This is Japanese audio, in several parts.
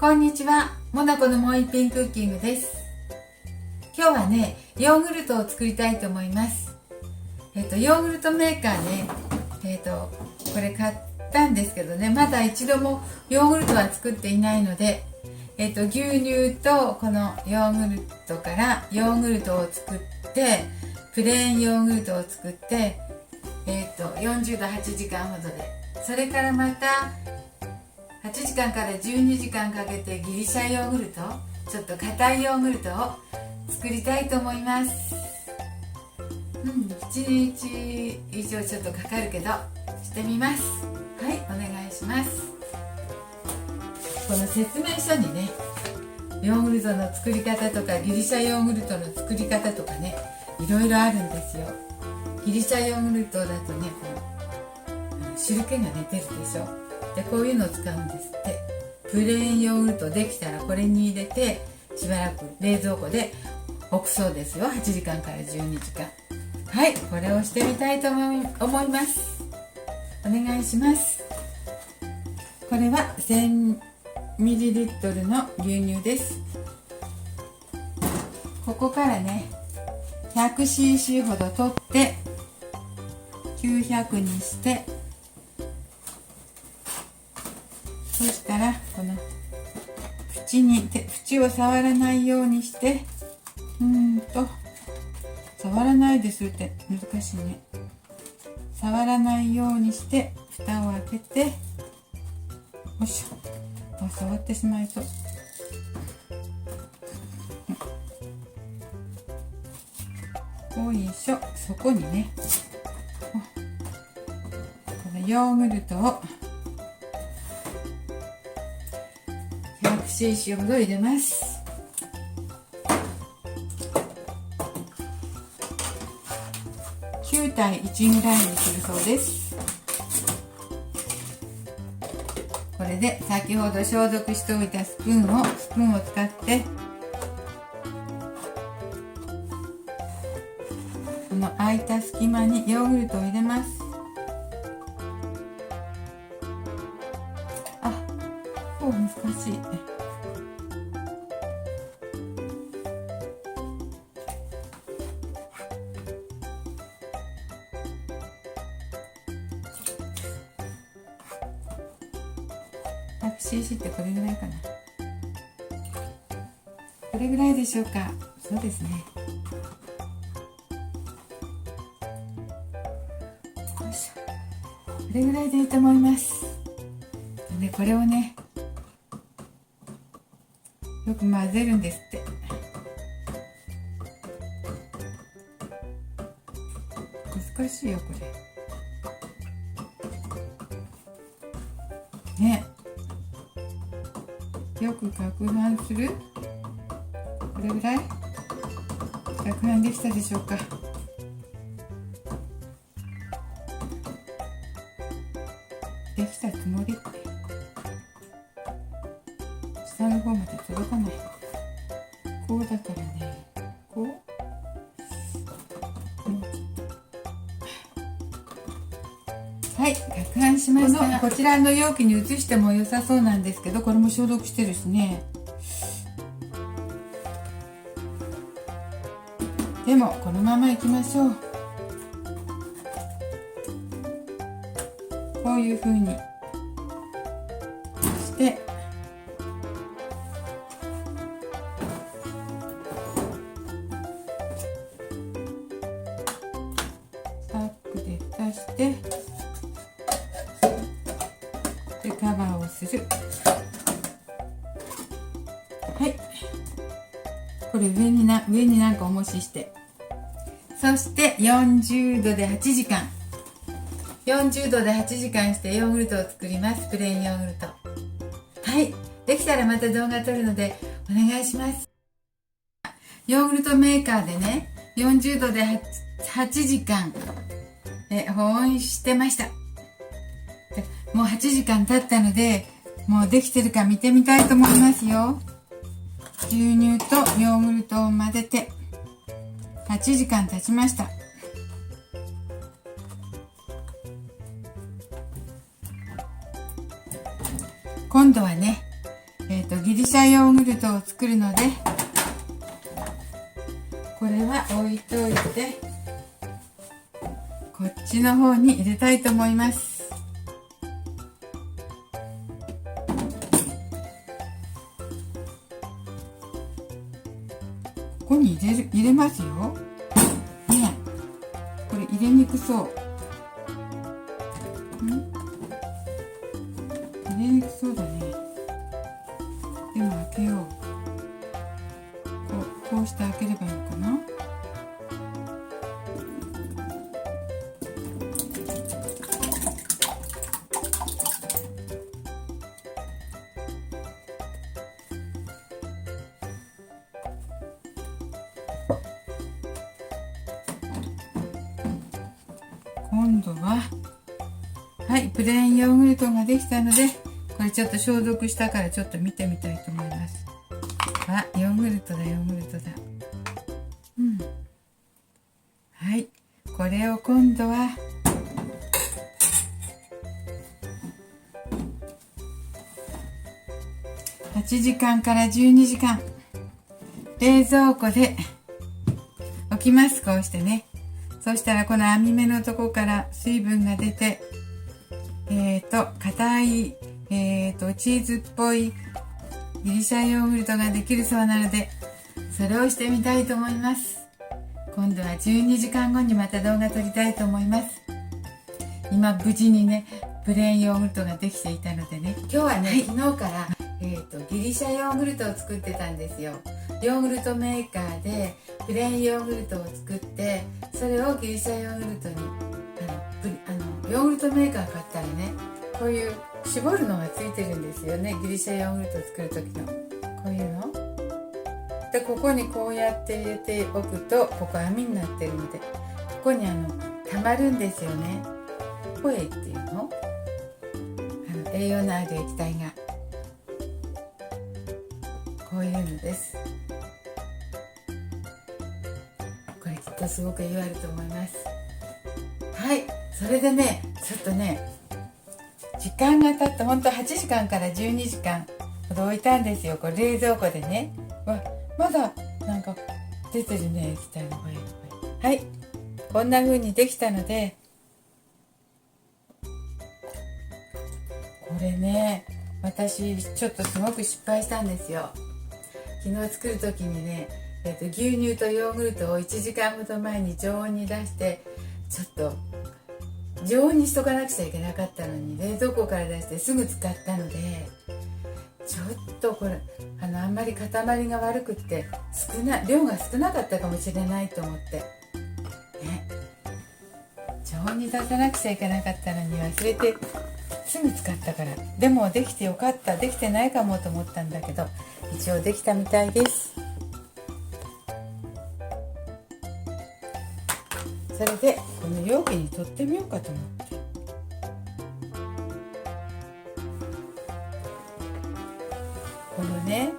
こんにちは、モナコのもう一品クッキングです。今日はね、ヨーグルトを作りたいと思います。ヨーグルトメーカーね、これ買ったんですけどね、まだ一度もヨーグルトは作っていないので、牛乳とこのヨーグルトからヨーグルトを作って、プレーンヨーグルトを作って、40度8時間ほどで、それからまた8時間から12時間かけてギリシャヨーグルト、ちょっと硬いヨーグルトを作りたいと思います。1日以上ちょっとかかるけどしてみます。はい、お願いします。この説明書にね、ヨーグルトの作り方とかギリシャヨーグルトの作り方とかね、いろいろあるんですよ。ギリシャヨーグルトだとね、汁気がね出るでしょ。でこういうのを使うんですって。プレーンヨーグルトできたらこれに入れてしばらく冷蔵庫で置くそうですよ。8時間から12時間。はい、これをしてみたいと思います。お願いします。これは 1000ml の牛乳です。ここからね 100cc ほど取って900にして、そしたらこの縁を触らないようにして、触らないですって難しいね。触らないようにして蓋を開けて、よいしょ。触ってしまいそう。よいしょ。そこにね、このヨーグルトを100cc ほど入れます。9対1ぐらいにするそうです。これで先ほど消毒しておいたスプーンを使ってこの空いた隙間にヨーグルトを入れます。難しい。100cc ってこれぐらいかな。これぐらいでしょうか。そうですね。よいしょ。これぐらいでいいと思います。でこれをね、よく混ぜるんですって。難しいよこれね。よく攪拌する。これぐらい攪拌できたでしょうか。できたつもり。下の方まで届かない。こうだからね、こうはい、攪拌しました。こちらの容器に移しても良さそうなんですけど、これも消毒してるしね。でもこのままいきましょう。こういう風にしてパックで出してでカバーをする。はい、これ上になんか重しして、そして40度で8時間40度で8時間してヨーグルトを作ります。プレーンヨーグルト。はい、できたらまた動画撮るのでお願いします。ヨーグルトメーカーでね、40度で 8時間保温してました。もう8時間経ったので、もうできてるか見てみたいと思いますよ。牛乳とヨーグルトを混ぜて8時間経ちました。今度はね、ギリシャヨーグルトを作るので、これは置いといて、こっちの方に入れたいと思います。ここに入れますよ。ねえ、これ入れにくそう。入れにくそうだね。でも開けよう。こうして開ければいいのかな。今度はプレーンヨーグルトができたので、これちょっと消毒したからちょっと見てみたいと思います。ヨーグルトだ、ヨーグルトだ。これを今度は8時間から12時間冷蔵庫で置きます。こうしてね。そしたらこの網目のとこから水分が出て、硬い、チーズっぽいギリシャヨーグルトができるそうなので、それをしてみたいと思います。今度は12時間後にまた動画撮りたいと思います。今無事にね、プレーンヨーグルトができていたのでね、今日はね、昨日から、ギリシャヨーグルトを作ってたんですよ。ヨーグルトメーカーでプレーンヨーグルトを作って、それをギリシャヨーグルトにヨーグルトメーカー買ったらね、こういう絞るのがついてるんですよね。ギリシャヨーグルトを作る時のこういうので、ここにこうやって入れておくと、ここ網になってるので、ここに溜まるんですよね。ホエイっていうの、栄養のある液体がこういうのです。これきっとすごく言われると思います。それでね、ちょっとね、時間が経ってほんと8時間から12時間ほど置いたんですよ。これ冷蔵庫でね。まだなんか出てるね、液体のホエイ。こんな風にできたので、これね、私ちょっとすごく失敗したんですよ。昨日作る時にね、牛乳とヨーグルトを1時間ほど前に常温に出して、ちょっと常温にしとかなくちゃいけなかったのに、冷蔵庫から出してすぐ使ったので、ちょっとこれあんまり塊が悪くって量が少なかったかもしれないと思ってね、常温に出さなくちゃいけなかったのに忘れてすぐ使ったから。でもできてよかった。できてないかもと思ったんだけど、一応できたみたいです。それでこの容器に取ってみようかと思って、このね、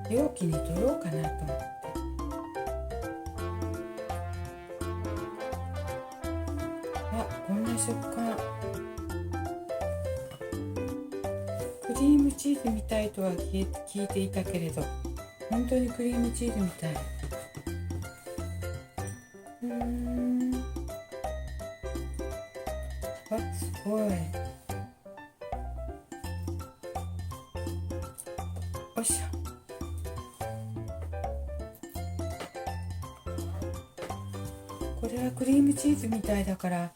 容器に取ろうかなと思って。こんな食感。クリームチーズみたいとは聞いていたけれど、本当にクリームチーズみたい。すごい。よいしょ。これはクリームチーズみたいだから、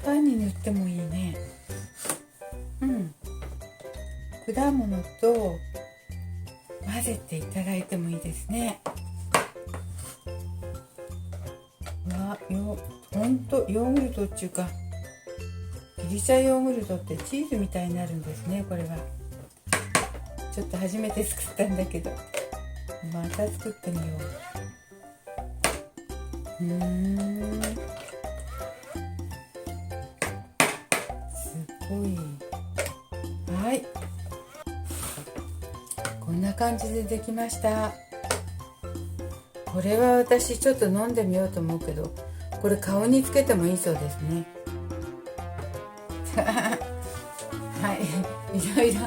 パンに塗ってもいいね。果物と混ぜていただいてもいいですね。ほんとヨーグルトっていうか、ギリシャヨーグルトってチーズみたいになるんですね。これはちょっと初めて作ったんだけど、また作ってみよう。すごい。こんな感じでできました。これは私ちょっと飲んでみようと思うけど、これ顔につけてもいいそうですね。はいいろいろ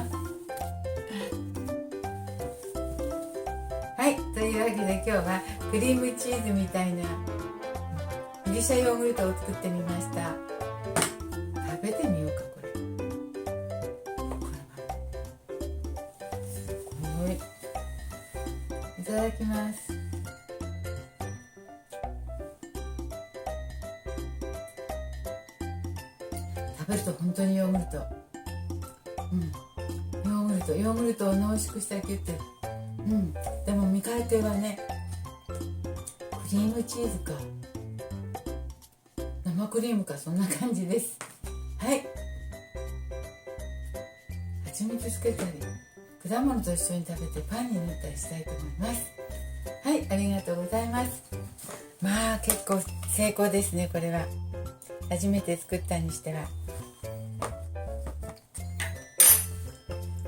はい、というわけで今日はクリームチーズみたいなギリシャヨーグルトを作ってみました。食べてみようか。いただきます。食べると本当にヨーグルト、ヨーグルトを濃縮したキュッて、でも見かけはねクリームチーズか生クリームか、そんな感じです。はい、蜂蜜つけたり果物と一緒に食べてパンに塗ったりしたいと思います。はい、ありがとうございます。まあ結構成功ですね。これは初めて作ったにしては。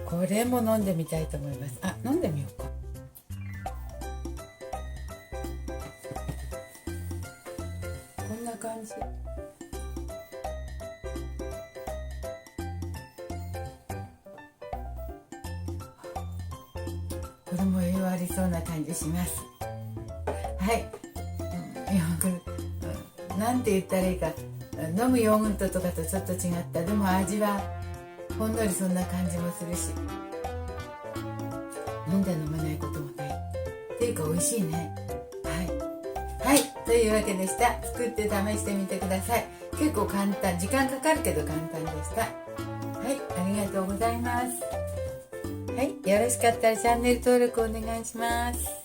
これも飲んでみたいと思います。あ、飲んでみようか。こんな感じ。これも栄養ありそうな感じします。はい、ヨーグルト、なんて言ったらいいか、飲むヨーグルトとかとちょっと違った。でも味はほんのりそんな感じもするし、飲んで飲めないこともないっていうか美味しいね。はい、というわけでした。作って試してみてください。結構簡単、時間かかるけど簡単でした。はい、ありがとうございます。はい、よろしかったらチャンネル登録お願いします。